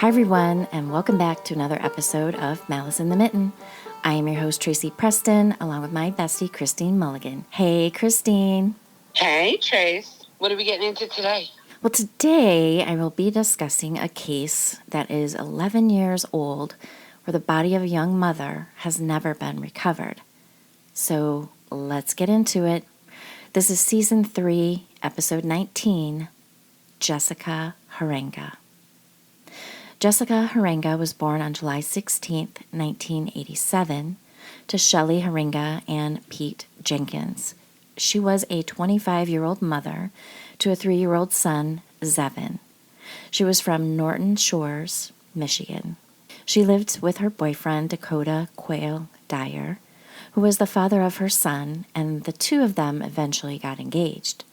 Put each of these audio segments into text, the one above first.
Hi, everyone, and welcome back to another episode of Malice in the Mitten. I am your host, Tracy Preston, along with my bestie, Christine Mulligan. Hey, Christine. Hey, Trace. What are we getting into today? Well, today I will be discussing a case that is 11 years old where the body of a young mother has never been recovered. So let's get into it. This is Season 3, Episode 19, Jessica Heeringa. Jessica Heeringa was born on July 16, 1987, to Shelley Heeringa and Pete Jenkins. She was a 25-year-old mother to a 3-year-old son, Zevin. She was from Norton Shores, Michigan. She lived with her boyfriend, Dakota Quayle Dyer, who was the father of her son, and the two of them eventually got engaged.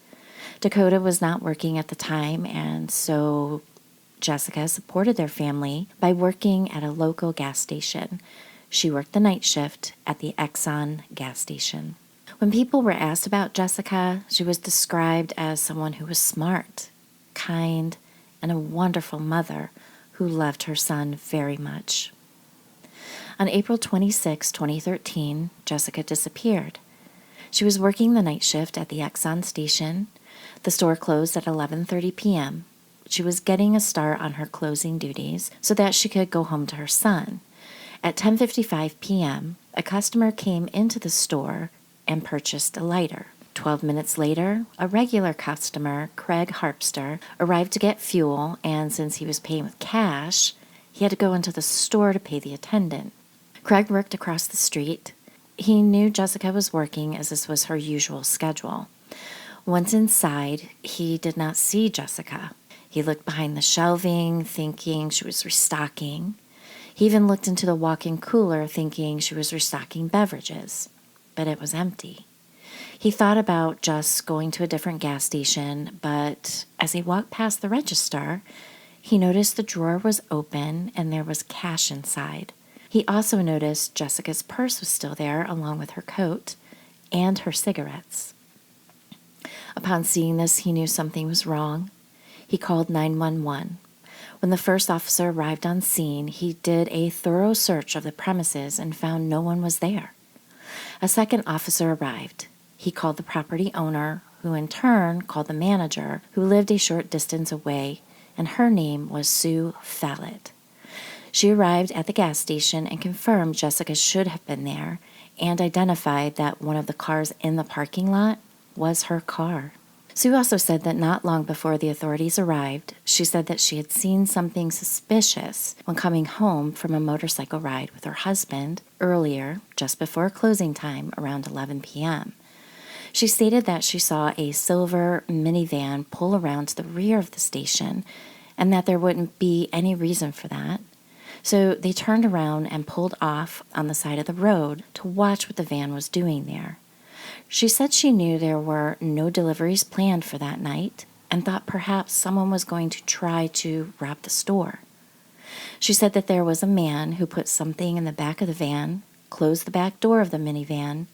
Dakota was not working at the time, and so Jessica supported their family by working at a local gas station. She worked the night shift at the Exxon gas station. When people were asked about Jessica, she was described as someone who was smart, kind, and a wonderful mother who loved her son very much. On April 26, 2013, Jessica disappeared. She was working the night shift at the Exxon station. The store closed at 11:30 p.m. She was getting a start on her closing duties so that she could go home to her son. At 10:55 p.m., a customer came into the store and purchased a lighter. 12 minutes later, a regular customer, Craig Harpster, arrived to get fuel, and since he was paying with cash, he had to go into the store to pay the attendant. Craig worked across the street. He knew Jessica was working as this was her usual schedule. Once inside, he did not see Jessica. He looked behind the shelving, thinking she was restocking. He even looked into the walk-in cooler, thinking she was restocking beverages, but it was empty. He thought about just going to a different gas station, but as he walked past the register, he noticed the drawer was open and there was cash inside. He also noticed Jessica's purse was still there, along with her coat and her cigarettes. Upon seeing this, he knew something was wrong. He called 911. When the first officer arrived on scene, he did a thorough search of the premises and found no one was there. A second officer arrived. He called the property owner, who in turn called the manager, who lived a short distance away, and her name was Sue Fallett. She arrived at the gas station and confirmed Jessica should have been there and identified that one of the cars in the parking lot was her car. Sue also said that not long before the authorities arrived, she said that she had seen something suspicious when coming home from a motorcycle ride with her husband earlier, just before closing time, around 11 p.m. She stated that she saw a silver minivan pull around to the rear of the station and that there wouldn't be any reason for that. So they turned around and pulled off on the side of the road to watch what the van was doing there. She said she knew there were no deliveries planned for that night and thought perhaps someone was going to try to rob the store. She said that there was a man who put something in the back of the van, closed the back door of the minivan,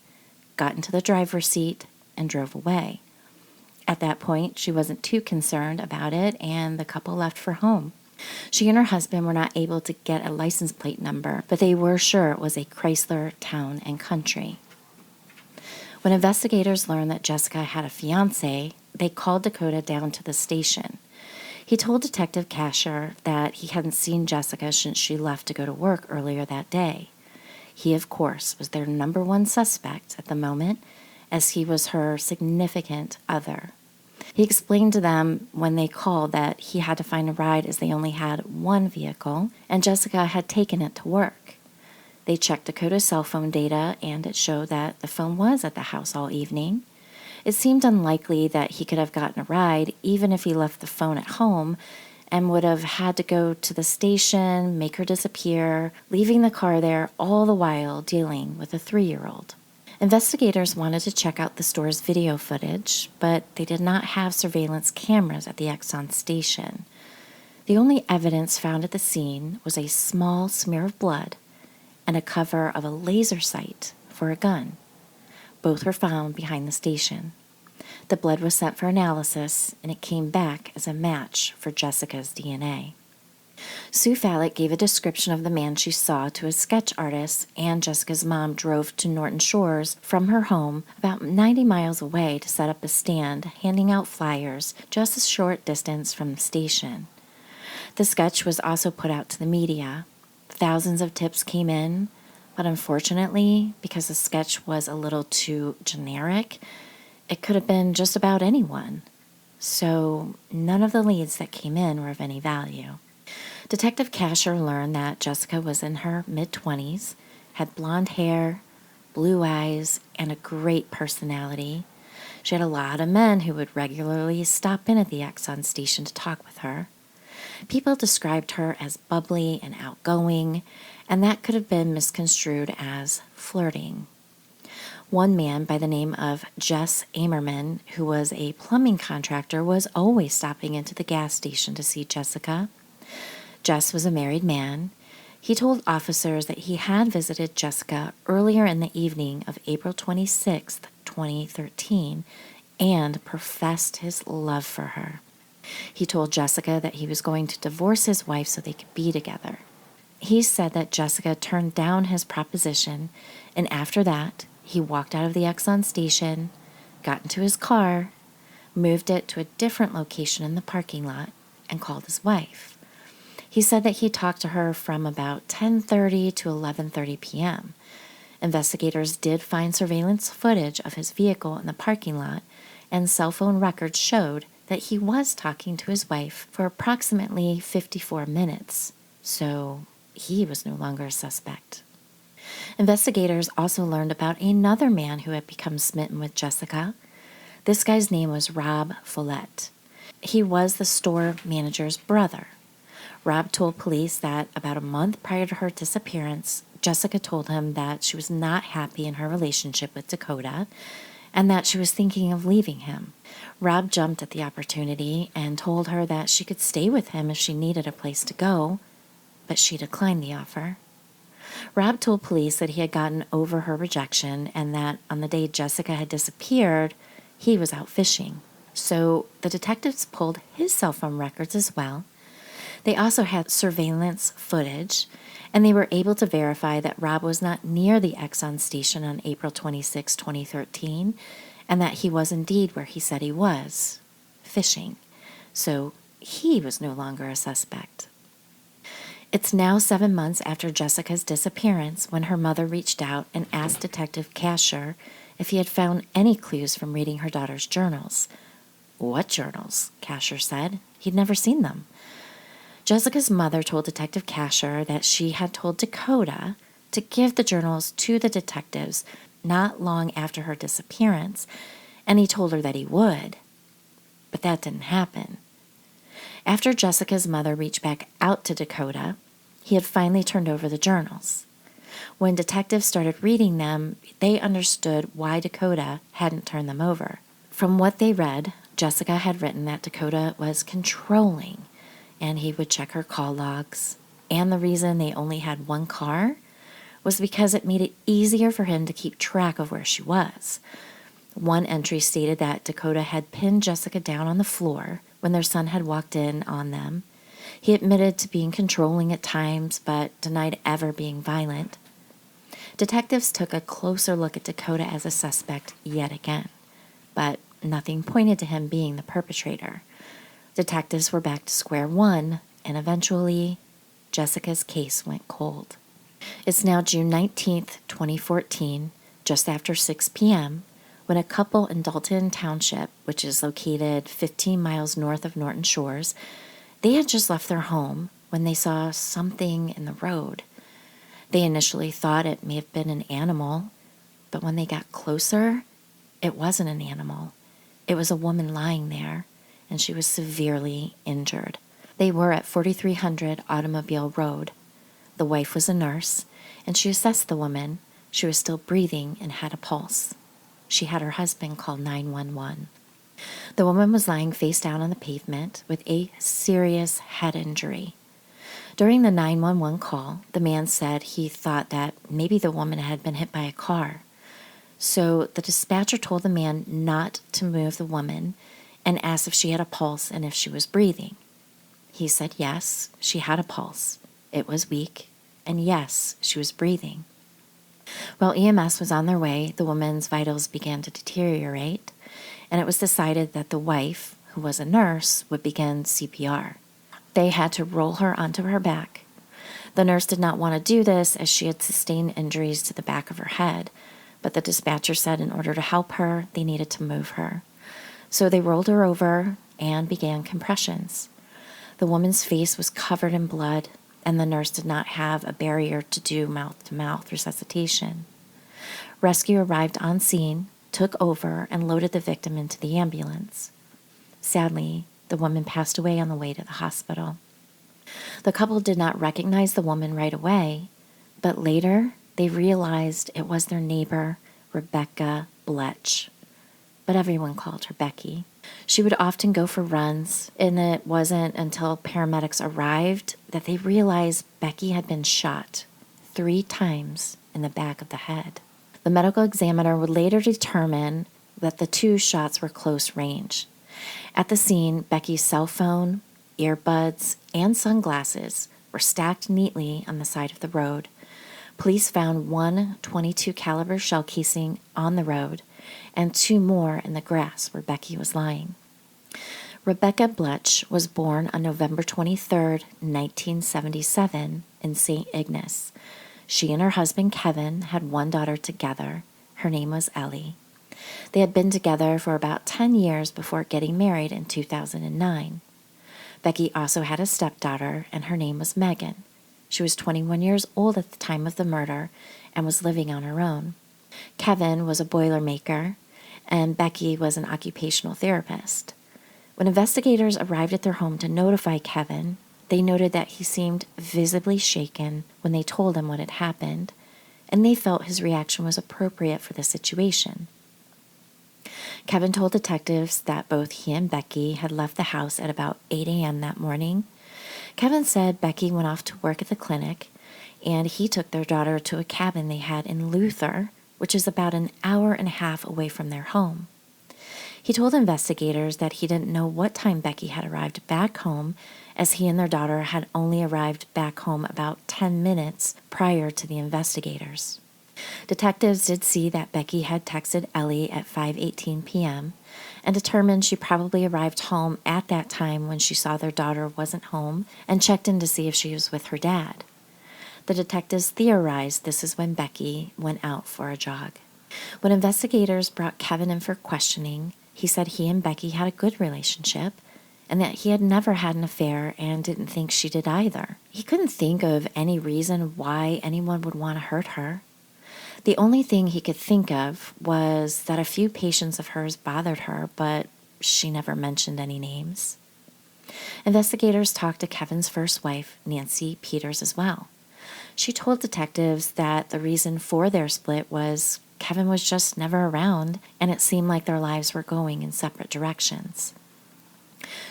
got into the driver's seat, and drove away. At that point, she wasn't too concerned about it, and the couple left for home. She and her husband were not able to get a license plate number, but they were sure it was a Chrysler Town and Country. When investigators learned that Jessica had a fiancé, they called Dakota down to the station. He told Detective Kasher that he hadn't seen Jessica since she left to go to work earlier that day. He, of course, was their number one suspect at the moment, as he was her significant other. He explained to them when they called that he had to find a ride as they only had one vehicle, and Jessica had taken it to work. They checked Dakota's cell phone data, and it showed that the phone was at the house all evening. It seemed unlikely that he could have gotten a ride, even if he left the phone at home, and would have had to go to the station, make her disappear, leaving the car there, all the while dealing with a 3-year-old. Investigators wanted to check out the store's video footage, but they did not have surveillance cameras at the Exxon station. The only evidence found at the scene was a small smear of blood and a cover of a laser sight for a gun. Both were found behind the station. The blood was sent for analysis, and it came back as a match for Jessica's DNA. Sue Fallick gave a description of the man she saw to a sketch artist, and Jessica's mom drove to Norton Shores from her home about 90 miles away to set up a stand, handing out flyers just a short distance from the station. The sketch was also put out to the media. Thousands of tips came in, but unfortunately, because the sketch was a little too generic, it could have been just about anyone. So none of the leads that came in were of any value. Detective Kasher learned that Jessica was in her mid-20s, had blonde hair, blue eyes, and a great personality. She had a lot of men who would regularly stop in at the Exxon station to talk with her. People described her as bubbly and outgoing, and that could have been misconstrued as flirting. One man by the name of Jess Amerman, who was a plumbing contractor, was always stopping into the gas station to see Jessica. Jess was a married man. He told officers that he had visited Jessica earlier in the evening of April 26, 2013, and professed his love for her. He told Jessica that he was going to divorce his wife so they could be together. He said that Jessica turned down his proposition, and after that, he walked out of the Exxon station, got into his car, moved it to a different location in the parking lot, and called his wife. He said that he talked to her from about 10:30 to 11:30 p.m. Investigators did find surveillance footage of his vehicle in the parking lot, and cell phone records showed that he was talking to his wife for approximately 54 minutes, so he was no longer a suspect. Investigators also learned about another man who had become smitten with Jessica. This guy's name was Rob Follett. He was the store manager's brother. Rob told police that about a month prior to her disappearance, Jessica told him that she was not happy in her relationship with Dakota and that she was thinking of leaving him. Rob jumped at the opportunity and told her that she could stay with him if she needed a place to go, but she declined the offer. Rob told police that he had gotten over her rejection and that on the day Jessica had disappeared, he was out fishing. So the detectives pulled his cell phone records as well. They also had surveillance footage, and they were able to verify that Rob was not near the Exxon station on April 26, 2013, and that he was indeed where he said he was, fishing. So he was no longer a suspect. It's now 7 months after Jessica's disappearance when her mother reached out and asked Detective Kasher if he had found any clues from reading her daughter's journals. What journals? Kasher said. He'd never seen them. Jessica's mother told Detective Kasher that she had told Dakota to give the journals to the detectives not long after her disappearance, and he told her that he would. But that didn't happen. After Jessica's mother reached back out to Dakota, he had finally turned over the journals. When detectives started reading them, they understood why Dakota hadn't turned them over. From what they read, Jessica had written that Dakota was controlling, and he would check her call logs. And the reason they only had one car was because it made it easier for him to keep track of where she was. One entry stated that Dakota had pinned Jessica down on the floor when their son had walked in on them. He admitted to being controlling at times, but denied ever being violent. Detectives took a closer look at Dakota as a suspect yet again, but nothing pointed to him being the perpetrator. Detectives were back to square one, and eventually, Jessica's case went cold. It's now June 19th, 2014, just after 6 p.m., when a couple in Dalton Township, which is located 15 miles north of Norton Shores, they had just left their home when they saw something in the road. They initially thought it may have been an animal, but when they got closer, it wasn't an animal. It was a woman lying there, and she was severely injured. They were at 4300 Automobile Road. The wife was a nurse, and she assessed the woman. She was still breathing and had a pulse. She had her husband call 911. The woman was lying face down on the pavement with a serious head injury. During the 911 call, the man said he thought that maybe the woman had been hit by a car. So the dispatcher told the man not to move the woman and asked if she had a pulse and if she was breathing. He said yes, she had a pulse. It was weak, and yes, she was breathing. While EMS was on their way, the woman's vitals began to deteriorate, and it was decided that the wife, who was a nurse, would begin CPR. They had to roll her onto her back. The nurse did not want to do this as she had sustained injuries to the back of her head, but the dispatcher said in order to help her, they needed to move her. So they rolled her over and began compressions. The woman's face was covered in blood, and the nurse did not have a barrier to do mouth-to-mouth resuscitation. Rescue arrived on scene, took over, and loaded the victim into the ambulance. Sadly, the woman passed away on the way to the hospital. The couple did not recognize the woman right away, but later they realized it was their neighbor, Rebecca Bletch. But everyone called her Becky. She would often go for runs, and it wasn't until paramedics arrived that they realized Becky had been shot 3 times in the back of the head. The medical examiner would later determine that the 2 shots were close range. At the scene, Becky's cell phone, earbuds, and sunglasses were stacked neatly on the side of the road. Police found 1 .22 caliber shell casing on the road and 2 more in the grass where Becky was lying. Rebecca Bletch was born on November 23, 1977, in St. Ignace. She and her husband Kevin had 1 daughter together. Her name was Ellie. They had been together for about 10 years before getting married in 2009. Becky also had a stepdaughter, and her name was Megan. She was 21 years old at the time of the murder and was living on her own. Kevin was a boilermaker, and Becky was an occupational therapist. When investigators arrived at their home to notify Kevin, they noted that he seemed visibly shaken when they told him what had happened, and they felt his reaction was appropriate for the situation. Kevin told detectives that both he and Becky had left the house at about 8 a.m. that morning. Kevin said Becky went off to work at the clinic, and he took their daughter to a cabin they had in Luther, which is about an hour and a half away from their home. He told investigators that he didn't know what time Becky had arrived back home, as he and their daughter had only arrived back home about 10 minutes prior to the investigators. Detectives did see that Becky had texted Ellie at 5:18 p.m. and determined she probably arrived home at that time when she saw their daughter wasn't home and checked in to see if she was with her dad. The detectives theorized this is when Becky went out for a jog. When investigators brought Kevin in for questioning, he said he and Becky had a good relationship and that he had never had an affair and didn't think she did either. He couldn't think of any reason why anyone would want to hurt her. The only thing he could think of was that a few patients of hers bothered her, but she never mentioned any names. Investigators talked to Kevin's first wife, Nancy Peters, as well. She told detectives that the reason for their split was Kevin was just never around, and it seemed like their lives were going in separate directions.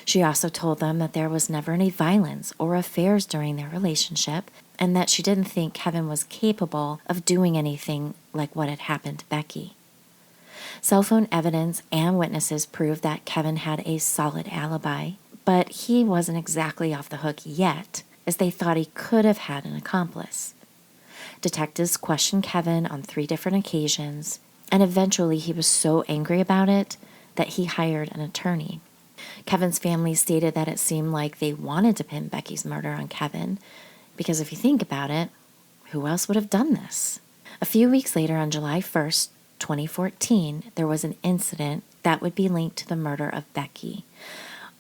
She also told them that there was never any violence or affairs during their relationship, and that she didn't think Kevin was capable of doing anything like what had happened to Becky. Cell phone evidence and witnesses proved that Kevin had a solid alibi, but he wasn't exactly off the hook yet, as they thought he could have had an accomplice. Detectives questioned Kevin on 3 different occasions, and eventually he was so angry about it that he hired an attorney. Kevin's family stated that it seemed like they wanted to pin Becky's murder on Kevin, because if you think about it, who else would have done this? A few weeks later, on July 1st, 2014, there was an incident that would be linked to the murder of Becky.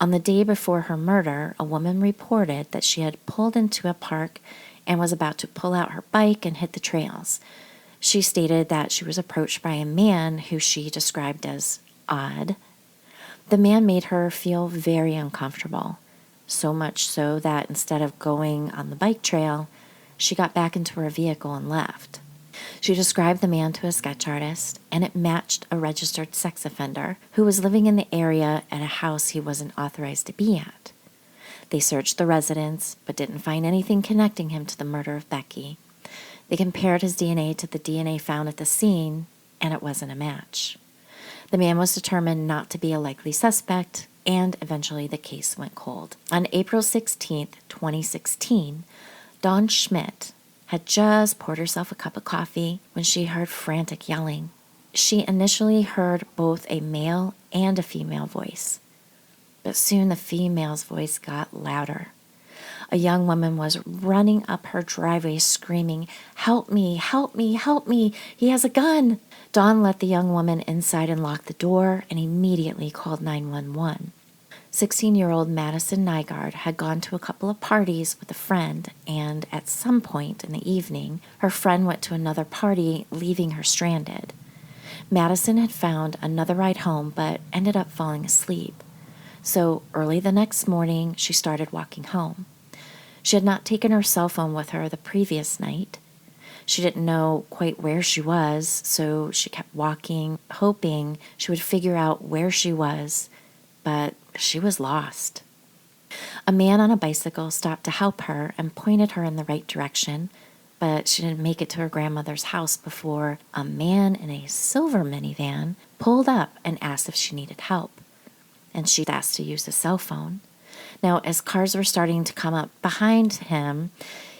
On the day before her murder, a woman reported that she had pulled into a park and was about to pull out her bike and hit the trails. She stated that she was approached by a man who she described as odd. The man made her feel very uncomfortable, so much so that instead of going on the bike trail, she got back into her vehicle and left. She described the man to a sketch artist, and it matched a registered sex offender who was living in the area at a house he wasn't authorized to be at. They searched the residence, but didn't find anything connecting him to the murder of Becky. They compared his DNA to the DNA found at the scene, and it wasn't a match. The man was determined not to be a likely suspect, and eventually the case went cold. On April 16th, 2016, Dawn Schmidt had just poured herself a cup of coffee when she heard frantic yelling. She initially heard both a male and a female voice, but soon the female's voice got louder. A young woman was running up her driveway screaming, "Help me, help me, help me, he has a gun." Dawn let the young woman inside and locked the door and immediately called 911. 16-year-old Madison Nygaard had gone to a couple of parties with a friend, and at some point in the evening, her friend went to another party, leaving her stranded. Madison had found another ride home, but ended up falling asleep. So early the next morning, she started walking home. She had not taken her cell phone with her the previous night. She didn't know quite where she was, so she kept walking, hoping she would figure out where she was, but she was lost. A man on a bicycle stopped to help her and pointed her in the right direction, but she didn't make it to her grandmother's house before a man in a silver minivan pulled up and asked if she needed help. And she asked to use a cell phone. Now, as cars were starting to come up behind him,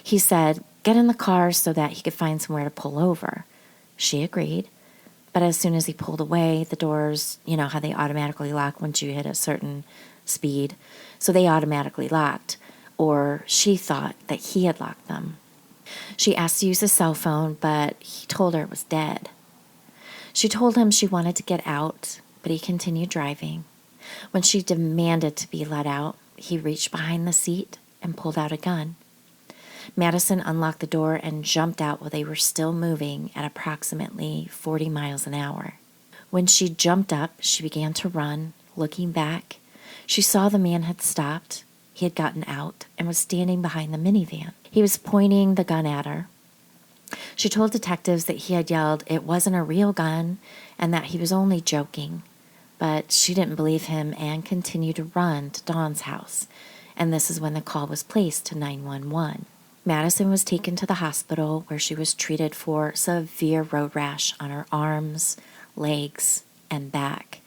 he said, "Get in the car so that he could find somewhere to pull over." She agreed. But as soon as he pulled away, the doors, you know how they automatically lock once you hit a certain speed. So they automatically locked, or she thought that he had locked them. She asked to use his cell phone, but he told her it was dead. She told him she wanted to get out, but he continued driving. When she demanded to be let out, he reached behind the seat and pulled out a gun. Madison unlocked the door and jumped out while they were still moving at approximately 40 miles an hour. When she jumped up, she began to run. Looking back, she saw the man had stopped. He had gotten out and was standing behind the minivan. He was pointing the gun at her. She told detectives that he had yelled it wasn't a real gun and that he was only joking. But she didn't believe him and continued to run to Dawn's house. And this is when the call was placed to 911. Madison was taken to the hospital where she was treated for severe road rash on her arms, legs, and back.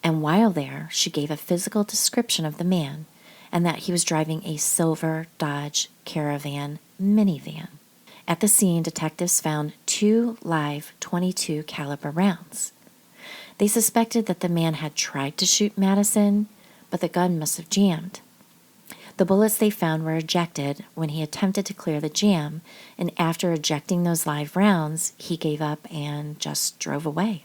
And while there, she gave a physical description of the man and that he was driving a silver Dodge Caravan minivan. At the scene, detectives found 2 live .22 caliber rounds. They suspected that the man had tried to shoot Madison, but the gun must have jammed. The bullets they found were ejected when he attempted to clear the jam, and after ejecting those live rounds, he gave up and just drove away.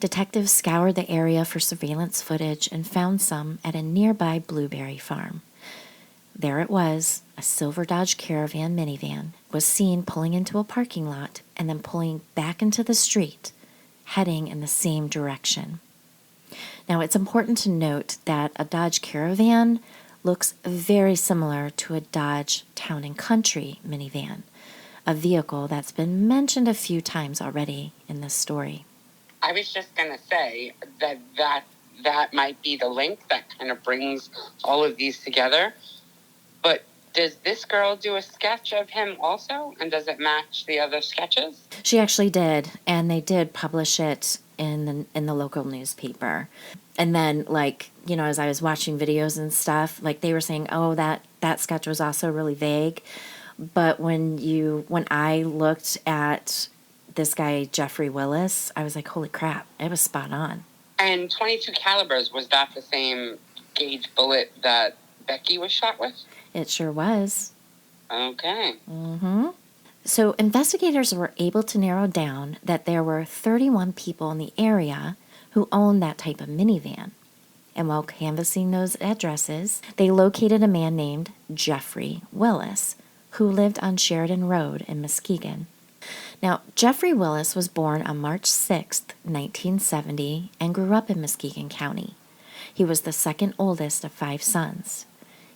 Detectives scoured the area for surveillance footage and found some at a nearby blueberry farm. There it was, a silver Dodge Caravan minivan was seen pulling into a parking lot and then pulling back into the street, heading in the same direction. Now, it's important to note that a Dodge Caravan looks very similar to a Dodge Town & Country minivan, a vehicle that's been mentioned a few times already in this story. I was just going to say that might be the link that kind of brings all of these together. But does this girl do a sketch of him also? And does it match the other sketches? She actually did, and they did publish it in the local newspaper. And then, as I was watching videos and stuff, they were saying, oh, that sketch was also really vague. But when I looked at this guy, Jeffrey Willis, I was like, holy crap, it was spot on. And .22 calibers, was that the same gauge bullet that Becky was shot with? It sure was. Okay. Mm-hmm. So investigators were able to narrow down that there were 31 people in the area who owned that type of minivan. And while canvassing those addresses, they located a man named Jeffrey Willis, who lived on Sheridan Road in Muskegon. Now, Jeffrey Willis was born on March 6, 1970, and grew up in Muskegon County. He was the second oldest of 5 sons.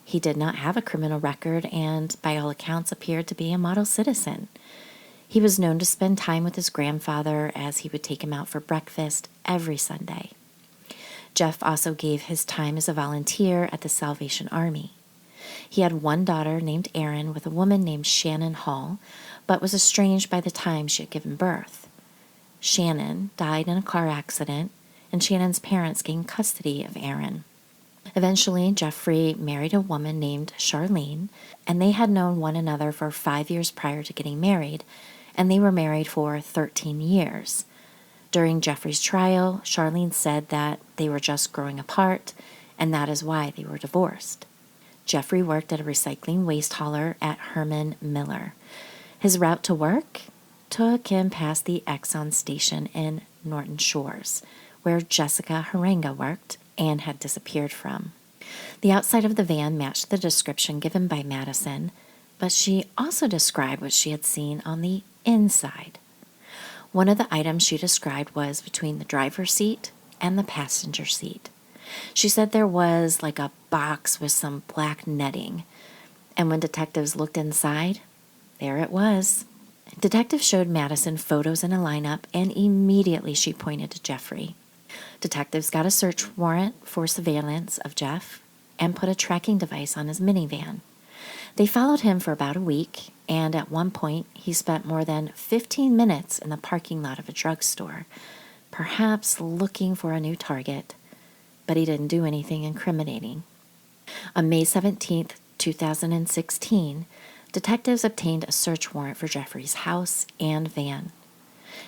He did not have a criminal record and, by all accounts, appeared to be a model citizen. He was known to spend time with his grandfather as he would take him out for breakfast every Sunday. Jeff also gave his time as a volunteer at the Salvation Army. He had one daughter named Erin with a woman named Shannon Hall, but was estranged by the time she had given birth. Shannon died in a car accident, and Shannon's parents gained custody of Aaron. Eventually, Jeffrey married a woman named Charlene, and they had known one another for 5 years prior to getting married, and they were married for 13 years. During Jeffrey's trial, Charlene said that they were just growing apart, and that is why they were divorced. Jeffrey worked at a recycling waste hauler at Herman Miller. His route to work took him past the Exxon station in Norton Shores, where Jessica Heeringa worked and had disappeared from. The outside of the van matched the description given by Madison, but she also described what she had seen on the inside. One of the items she described was between the driver's seat and the passenger seat. She said there was like a box with some black netting, and when detectives looked inside, there it was. Detectives showed Madison photos in a lineup, and immediately she pointed to Jeffrey. Detectives got a search warrant for surveillance of Jeff and put a tracking device on his minivan. They followed him for about a week, and at one point he spent more than 15 minutes in the parking lot of a drugstore, perhaps looking for a new target, but he didn't do anything incriminating. On May 17, 2016, detectives obtained a search warrant for Jeffrey's house and van.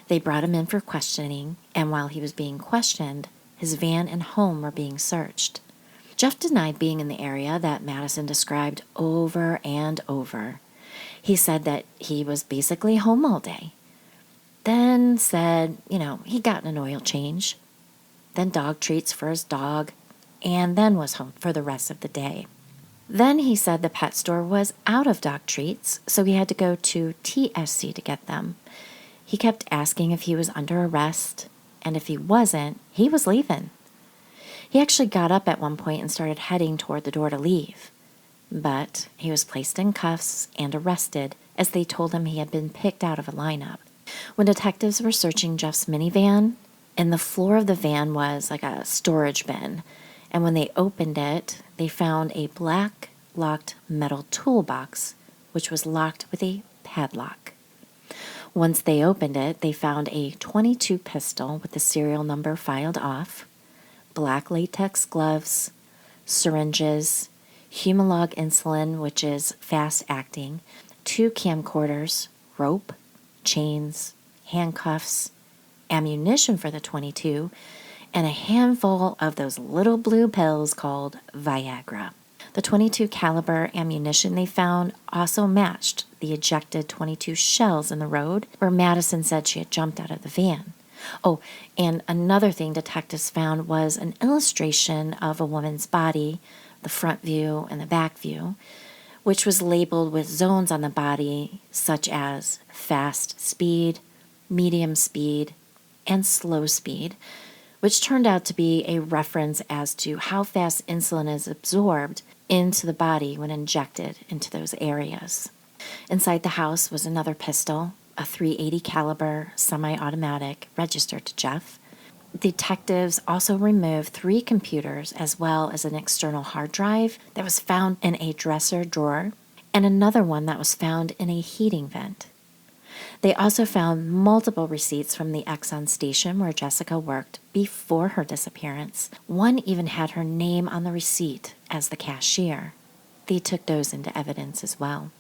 They brought him in for questioning, and while he was being questioned, his van and home were being searched. Jeff denied being in the area that Madison described over and over. He said that he was basically home all day. Then said, he'd gotten an oil change. Then dog treats for his dog, and then was home for the rest of the day. Then he said the pet store was out of dog treats, so he had to go to TSC to get them. He kept asking if he was under arrest, and if he wasn't, he was leaving. He actually got up at one point and started heading toward the door to leave. But he was placed in cuffs and arrested as they told him he had been picked out of a lineup. When detectives were searching Jeff's minivan, in the floor of the van was like a storage bin, and when they opened it, they found a black locked metal toolbox, which was locked with a padlock. Once they opened it, they found a .22 pistol with the serial number filed off, black latex gloves, syringes, Humalog insulin, which is fast-acting, 2 camcorders, rope, chains, handcuffs, ammunition for the .22, and a handful of those little blue pills called Viagra. The .22 caliber ammunition they found also matched the ejected .22 shells in the road where Madison said she had jumped out of the van. Oh, and another thing detectives found was an illustration of a woman's body, the front view and the back view, which was labeled with zones on the body such as fast speed, medium speed, and slow speed, which turned out to be a reference as to how fast insulin is absorbed into the body when injected into those areas. Inside the house was another pistol, a .380 caliber semi-automatic registered to Jeff. Detectives also removed 3 computers as well as an external hard drive that was found in a dresser drawer and another one that was found in a heating vent. They also found multiple receipts from the Exxon station where Jessica worked before her disappearance. One even had her name on the receipt as the cashier. They took those into evidence as well.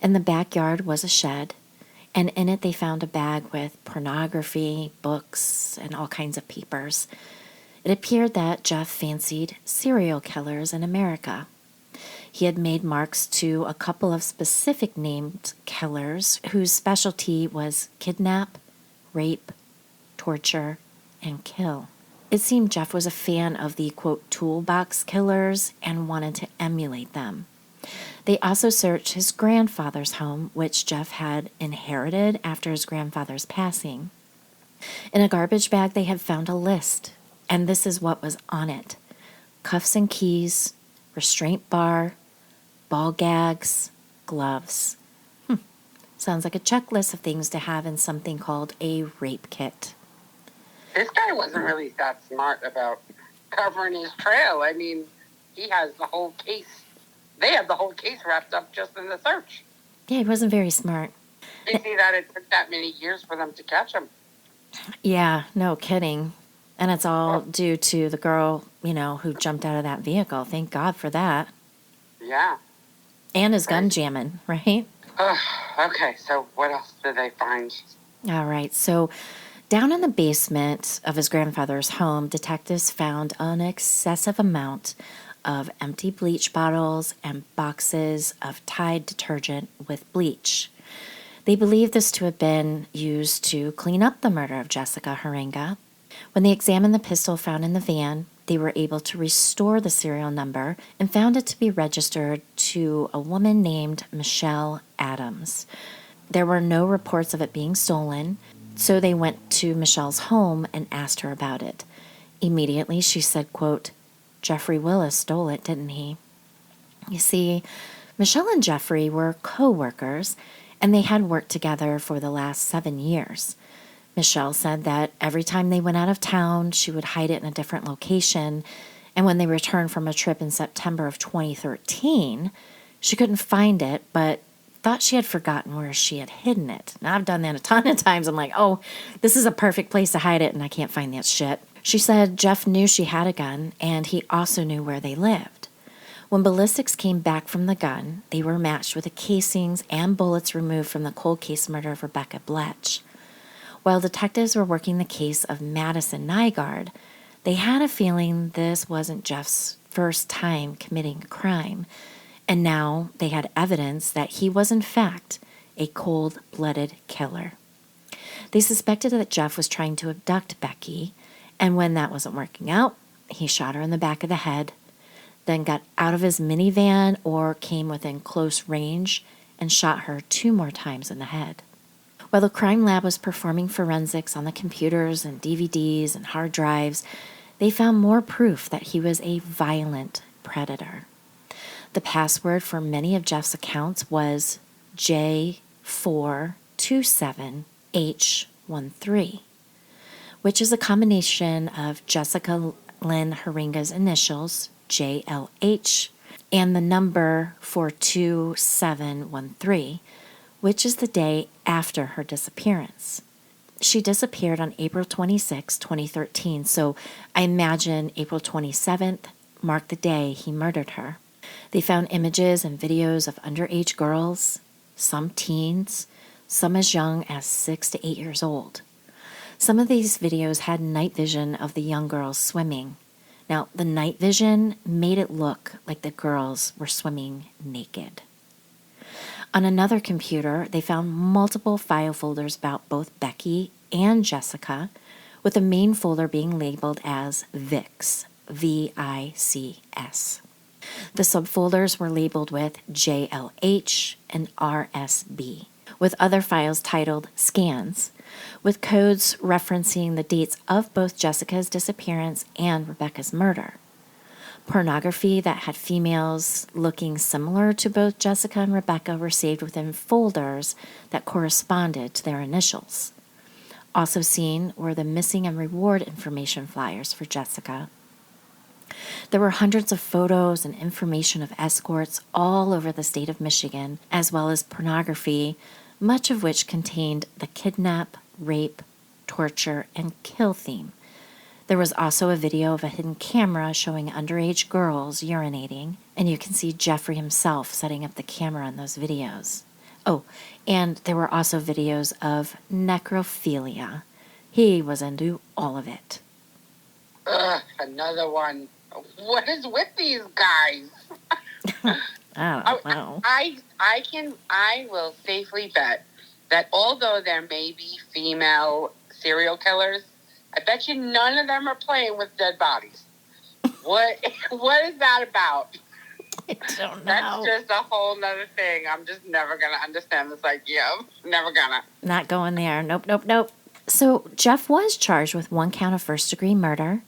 In the backyard was a shed, and in it they found a bag with pornography, books, and all kinds of papers. It appeared that Jeff fancied serial killers in America. He had made marks to a couple of specific named killers whose specialty was kidnap, rape, torture, and kill. It seemed Jeff was a fan of the, quote, toolbox killers and wanted to emulate them. They also searched his grandfather's home, which Jeff had inherited after his grandfather's passing. In a garbage bag, they had found a list, and this is what was on it: cuffs and keys, restraint bar, ball gags, gloves. Sounds like a checklist of things to have in something called a rape kit. This guy wasn't really that smart about covering his trail. I mean, he has the whole case. They have the whole case wrapped up just in the search. Yeah, he wasn't very smart. You see that it took that many years for them to catch him. Yeah, no kidding. And it's all due to the girl, who jumped out of that vehicle. Thank God for that. Yeah. And his gun jamming, right? Okay, so what else did they find? All right, so down in the basement of his grandfather's home, detectives found an excessive amount of empty bleach bottles and boxes of Tide detergent with bleach. They believe this to have been used to clean up the murder of Jessica Heeringa. When they examined the pistol found in the van, they were able to restore the serial number and found it to be registered to a woman named Michelle Adams. There were no reports of it being stolen, so they went to Michelle's home and asked her about it. Immediately, she said, quote, "Jeffrey Willis stole it, didn't he?" You see, Michelle and Jeffrey were co-workers, and they had worked together for the last 7 years. Michelle said that every time they went out of town, she would hide it in a different location, and when they returned from a trip in September of 2013, she couldn't find it, but thought she had forgotten where she had hidden it. Now, I've done that a ton of times. I'm like, oh, this is a perfect place to hide it, and I can't find that shit. She said Jeff knew she had a gun, and he also knew where they lived. When ballistics came back from the gun, they were matched with the casings and bullets removed from the cold case murder of Rebecca Bletch. While detectives were working the case of Madison Nygaard, they had a feeling this wasn't Jeff's first time committing a crime, and now they had evidence that he was in fact a cold-blooded killer. They suspected that Jeff was trying to abduct Becky, and when that wasn't working out, he shot her in the back of the head, then got out of his minivan or came within close range and shot her 2 more times in the head. While the crime lab was performing forensics on the computers and DVDs and hard drives, they found more proof that he was a violent predator. The password for many of Jeff's accounts was J427H13, which is a combination of Jessica Lynn Heeringa's initials, JLH, and the number 42713, which is the day after her disappearance. She disappeared on April 26, 2013, so I imagine April 27th marked the day he murdered her. They found images and videos of underage girls, some teens, some as young as 6 to 8 years old. Some of these videos had night vision of the young girls swimming. Now, the night vision made it look like the girls were swimming naked. On another computer, they found multiple file folders about both Becky and Jessica, with the main folder being labeled as VICS, VICS. The subfolders were labeled with JLH and RSB, with other files titled scans, with codes referencing the dates of both Jessica's disappearance and Rebecca's murder. Pornography that had females looking similar to both Jessica and Rebecca were saved within folders that corresponded to their initials. Also seen were the missing and reward information flyers for Jessica. There were hundreds of photos and information of escorts all over the state of Michigan, as well as pornography, much of which contained the kidnap, rape, torture, and kill theme. There was also a video of a hidden camera showing underage girls urinating, and you can see Jeffrey himself setting up the camera in those videos. Oh, and there were also videos of necrophilia. He was into all of it. Ugh, another one. What is with these guys? I don't know. I will safely bet that although there may be female serial killers, I bet you none of them are playing with dead bodies. What is that about? I don't know. That's just a whole nother thing. I'm just never going to understand this idea of. Never gonna. Not going there. Nope. So Jeff was charged with 1 count of first-degree murder,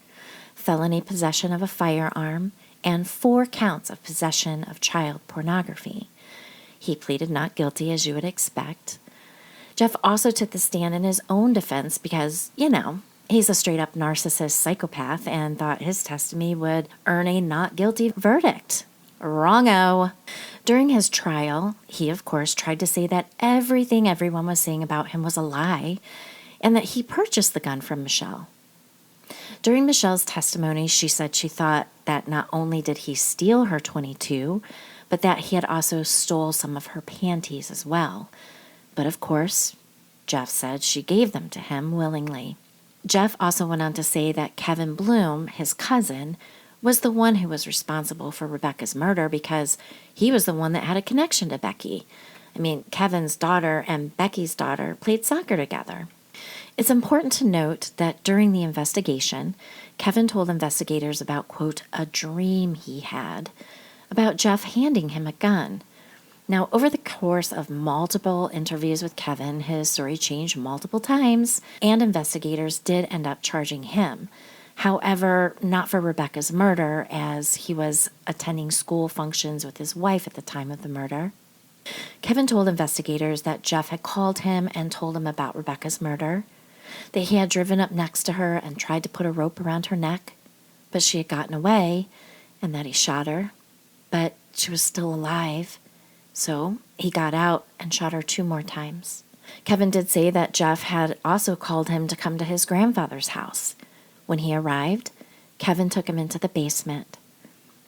felony possession of a firearm, and 4 counts of possession of child pornography. He pleaded not guilty, as you would expect. Jeff also took the stand in his own defense because, he's a straight-up narcissist psychopath and thought his testimony would earn a not guilty verdict. Wrong-o. During his trial, he, of course, tried to say that everything everyone was saying about him was a lie and that he purchased the gun from Michelle. During Michelle's testimony, she said she thought that not only did he steal her 22, but that he had also stole some of her panties as well. But of course, Jeff said she gave them to him willingly. Jeff also went on to say that Kevin Bloom, his cousin, was the one who was responsible for Rebecca's murder because he was the one that had a connection to Becky. I mean, Kevin's daughter and Becky's daughter played soccer together. It's important to note that during the investigation, Kevin told investigators about, quote, a dream he had about Jeff handing him a gun. Now, over the course of multiple interviews with Kevin, his story changed multiple times, and investigators did end up charging him. However, not for Rebecca's murder, as he was attending school functions with his wife at the time of the murder. Kevin told investigators that Jeff had called him and told him about Rebecca's murder, that he had driven up next to her and tried to put a rope around her neck, but she had gotten away, and that he shot her, but she was still alive. So he got out and shot her 2 more times. Kevin did say that Jeff had also called him to come to his grandfather's house. When he arrived, Kevin took him into the basement.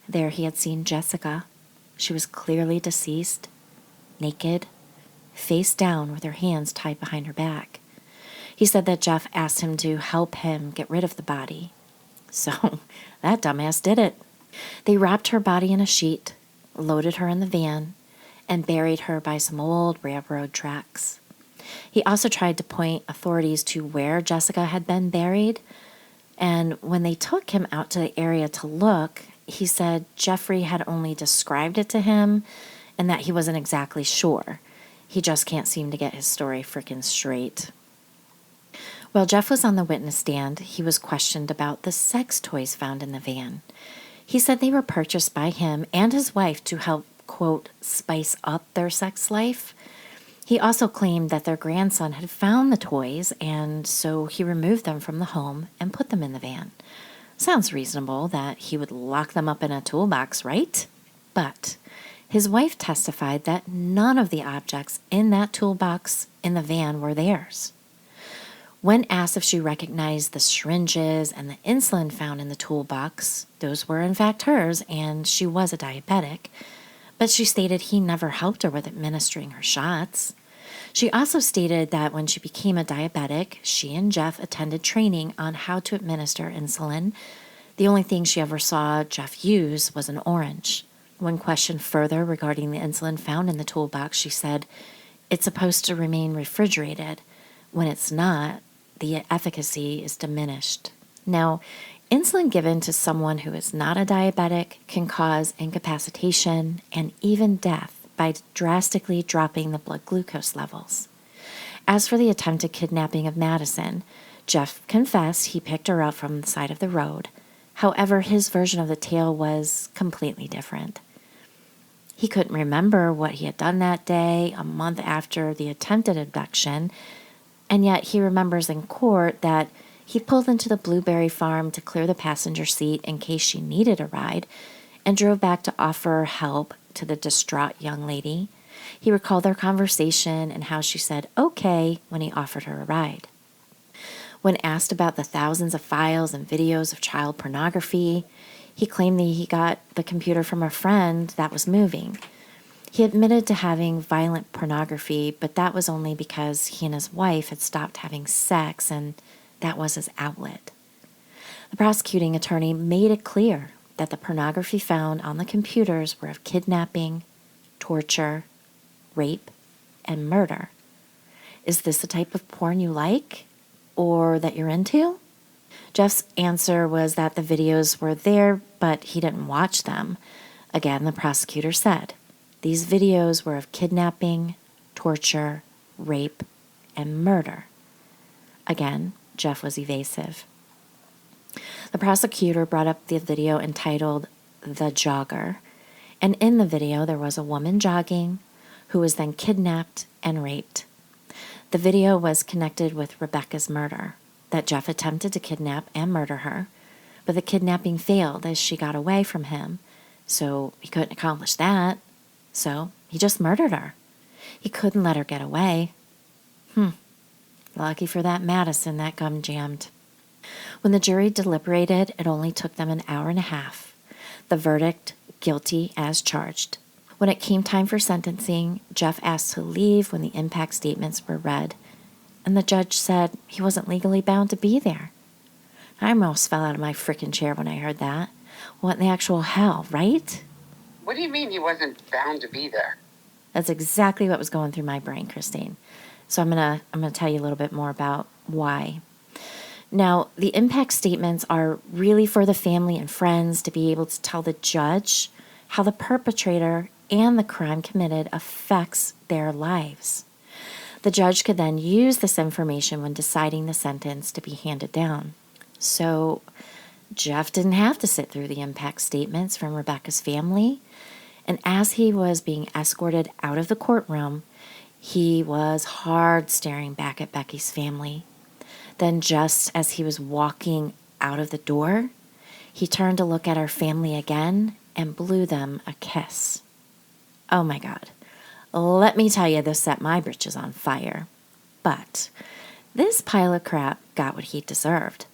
There he had seen Jessica. She was clearly deceased, naked, face down with her hands tied behind her back. He said that Jeff asked him to help him get rid of the body. So that dumbass did it. They wrapped her body in a sheet, loaded her in the van, and buried her by some old railroad tracks. He also tried to point authorities to where Jessica had been buried, and when they took him out to the area to look, he said Jeffrey had only described it to him and that he wasn't exactly sure. He just can't seem to get his story frickin' straight. While Jeff was on the witness stand, he was questioned about the sex toys found in the van. He said they were purchased by him and his wife to help, quote, spice up their sex life. He also claimed that their grandson had found the toys, and so he removed them from the home and put them in the van. Sounds reasonable that he would lock them up in a toolbox, right? But his wife testified that none of the objects in that toolbox in the van were theirs. When asked if she recognized the syringes and the insulin found in the toolbox, those were in fact hers, and she was a diabetic, but she stated he never helped her with administering her shots. She also stated that when she became a diabetic, she and Jeff attended training on how to administer insulin. The only thing she ever saw Jeff use was an orange. When questioned further regarding the insulin found in the toolbox, she said, "It's supposed to remain refrigerated. When it's not, the efficacy is diminished." Now, insulin given to someone who is not a diabetic can cause incapacitation and even death by drastically dropping the blood glucose levels. As for the attempted kidnapping of Madison, Jeff confessed he picked her up from the side of the road. However, his version of the tale was completely different. He couldn't remember what he had done that day, a month after the attempted abduction, and yet he remembers in court that he pulled into the blueberry farm to clear the passenger seat in case she needed a ride and drove back to offer help to the distraught young lady. He recalled their conversation and how she said okay when he offered her a ride. When asked about the thousands of files and videos of child pornography, he claimed that he got the computer from a friend that was moving. He admitted to having violent pornography, but that was only because he and his wife had stopped having sex, and that was his outlet. The prosecuting attorney made it clear that the pornography found on the computers were of kidnapping, torture, rape, and murder. Is this the type of porn you like or that you're into? Jeff's answer was that the videos were there, but he didn't watch them. Again, the prosecutor said, these videos were of kidnapping, torture, rape, and murder. Again, Jeff was evasive. The prosecutor brought up the video entitled The Jogger, and in the video there was a woman jogging who was then kidnapped and raped. The video was connected with Rebecca's murder, that Jeff attempted to kidnap and murder her, but the kidnapping failed as she got away from him, so he couldn't accomplish that, so he just murdered her. He couldn't let her get away. Lucky for that Madison, that gum jammed. When the jury deliberated, it only took them an hour and a half. The verdict, guilty as charged. When it came time for sentencing, Jeff asked to leave when the impact statements were read, and the judge said he wasn't legally bound to be there. I almost fell out of my frickin' chair when I heard that. What in the actual hell, right? What do you mean he wasn't bound to be there? That's exactly what was going through my brain, Christine. So I'm gonna tell you a little bit more about why. Now, the impact statements are really for the family and friends to be able to tell the judge how the perpetrator and the crime committed affects their lives. The judge could then use this information when deciding the sentence to be handed down. So Jeff didn't have to sit through the impact statements from Rebecca's family. And as he was being escorted out of the courtroom, he was hard staring back at Becky's family. Then just as he was walking out of the door, he turned to look at our family again and blew them a kiss. Oh my God. Let me tell you, this set my britches on fire. But this pile of crap got what he deserved.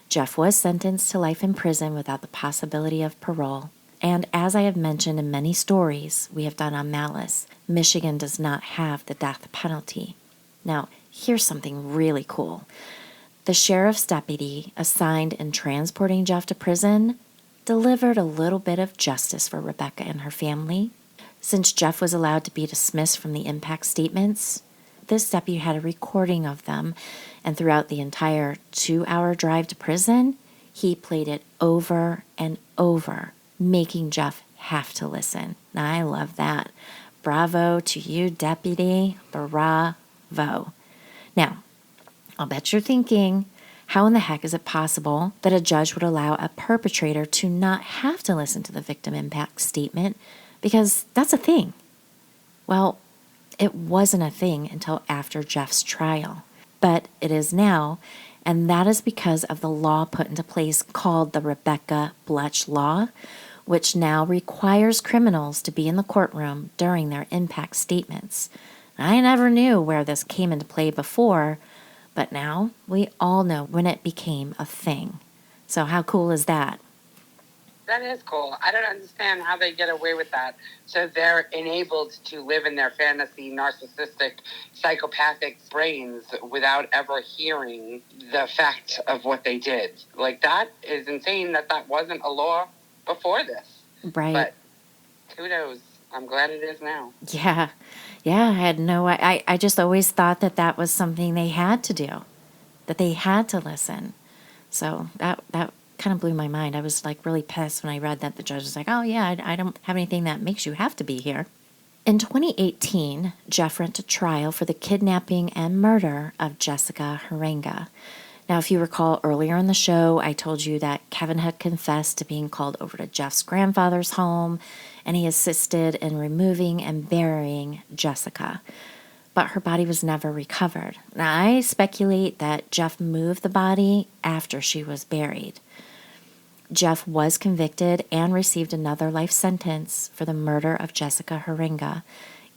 Jeff was sentenced to life in prison without the possibility of parole. And as I have mentioned in many stories we have done on Malice, Michigan does not have the death penalty. Now, here's something really cool. The sheriff's deputy assigned in transporting Jeff to prison delivered a little bit of justice for Rebecca and her family. Since Jeff was allowed to be dismissed from the impact statements, this deputy had a recording of them, and throughout the entire 2-hour drive to prison, he played it over and over, making Jeff have to listen. Now, I love that. Bravo to you, deputy. Bravo. Now, I'll bet you're thinking, how in the heck is it possible that a judge would allow a perpetrator to not have to listen to the victim impact statement? Because that's a thing. Well, it wasn't a thing until after Jeff's trial, but it is now, and that is because of the law put into place called the Rebecca Bletch Law, which now requires criminals to be in the courtroom during their impact statements. I never knew where this came into play before, but now we all know when it became a thing. So how cool is that? That is cool. I don't understand how they get away with that. So they're enabled to live in their fantasy, narcissistic, psychopathic brains without ever hearing the fact of what they did. Like, that is insane that wasn't a law before this. Right. But kudos. I'm glad it is now. Yeah. I had I just always thought that was something they had to do, that they had to listen. So that kind of blew my mind. I was like really pissed when I read that the judge was like, oh yeah, I don't have anything that makes you have to be here. In 2018, Jeff went to trial for the kidnapping and murder of Jessica Heeringa. Now, if you recall earlier in the show, I told you that Kevin had confessed to being called over to Jeff's grandfather's home, and he assisted in removing and burying Jessica. But her body was never recovered. Now, I speculate that Jeff moved the body after she was buried. Jeff was convicted and received another life sentence for the murder of Jessica Heeringa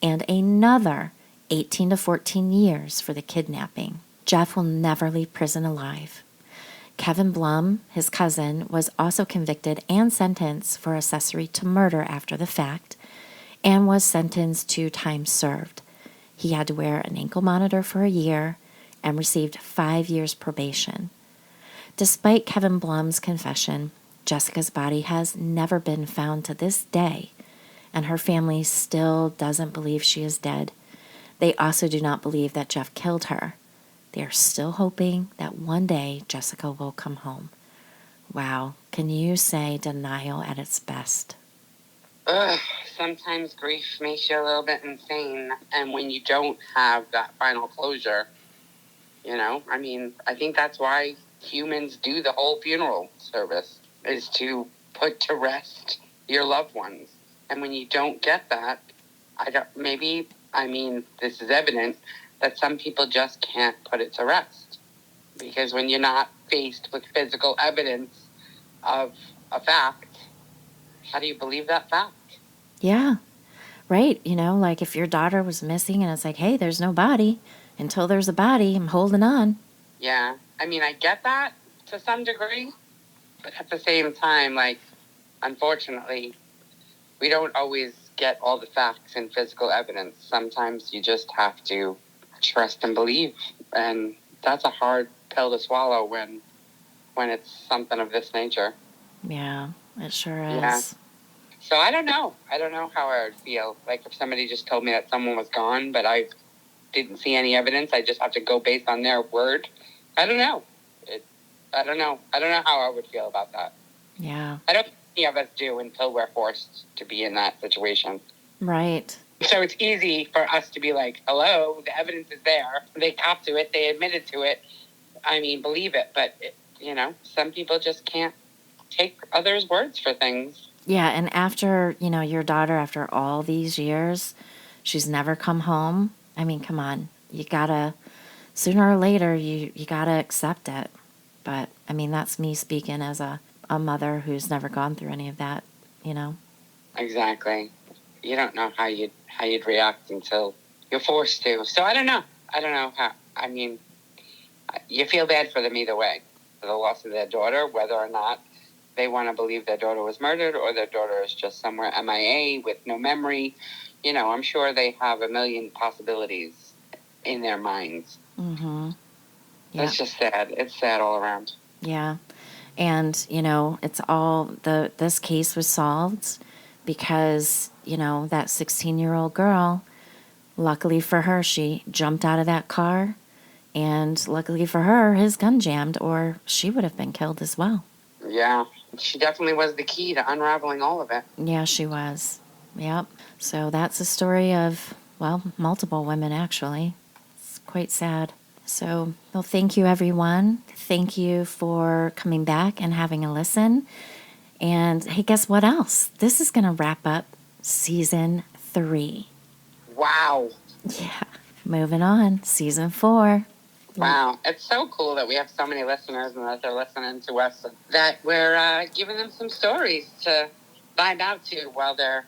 and another 18 to 14 years for the kidnapping. Jeff will never leave prison alive. Kevin Blum, his cousin, was also convicted and sentenced for accessory to murder after the fact and was sentenced to time served. He had to wear an ankle monitor for a year and received 5 years probation. Despite Kevin Blum's confession, Jessica's body has never been found to this day, and her family still doesn't believe she is dead. They also do not believe that Jeff killed her. They are still hoping that one day Jessica will come home. Wow, can you say denial at its best? Sometimes grief makes you a little bit insane, and when you don't have that final closure, I think that's why humans do the whole funeral service, is to put to rest your loved ones. And when you don't get that, this is evident that some people just can't put it to rest. Because when you're not faced with physical evidence of a fact, how do you believe that fact? Yeah, right. Like if your daughter was missing and it's like, hey, there's no body. Until there's a body, I'm holding on. Yeah. I get that to some degree. But at the same time, like, unfortunately, we don't always get all the facts and physical evidence. Sometimes you just have to trust and believe. And that's a hard pill to swallow when it's something of this nature. Yeah, it sure is. Yeah. So I don't know. I don't know how I would feel. Like if somebody just told me that someone was gone, but I didn't see any evidence, I just have to go based on their word. I don't know. I don't know. I don't know how I would feel about that. Yeah. I don't think any of us do until we're forced to be in that situation. Right. So it's easy for us to be like, hello, the evidence is there. They copped to it. They admitted to it. I mean, believe it. But, some people just can't take others' words for things. Yeah, and after, your daughter, after all these years, she's never come home. I mean, come on. You gotta, sooner or later, you gotta accept it. But, I mean, that's me speaking as a mother who's never gone through any of that, Exactly. You don't know how you'd react until you're forced to. So I don't know. I don't know how. I mean, you feel bad for them either way, for the loss of their daughter, whether or not they want to believe their daughter was murdered or their daughter is just somewhere MIA with no memory. I'm sure they have a million possibilities in their minds. Mm-hmm. Yeah. It's just sad. It's sad all around. Yeah. And, it's all, this case was solved because, that 16-year-old girl, luckily for her, she jumped out of that car. And luckily for her, his gun jammed, or she would have been killed as well. Yeah. She definitely was the key to unraveling all of it. Yeah, she was. Yep. So that's a story of, multiple women, actually. It's quite sad. So, thank you, everyone. Thank you for coming back and having a listen. And hey, guess what else? This is going to wrap up season 3. Wow. Yeah. Moving on. Season 4. Wow. It's so cool that we have so many listeners and that they're listening to us, and that we're giving them some stories to find out to while they're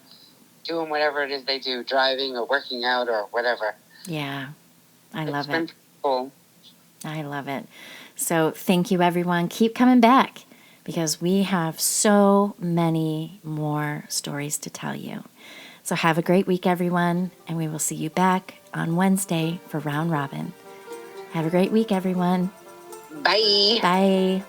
doing whatever it is they do, driving or working out or whatever. Yeah. I love it. It's been cool. I love it. So thank you, everyone. Keep coming back because we have so many more stories to tell you. So have a great week, everyone, and we will see you back on Wednesday for Round Robin. Have a great week, everyone. Bye. Bye.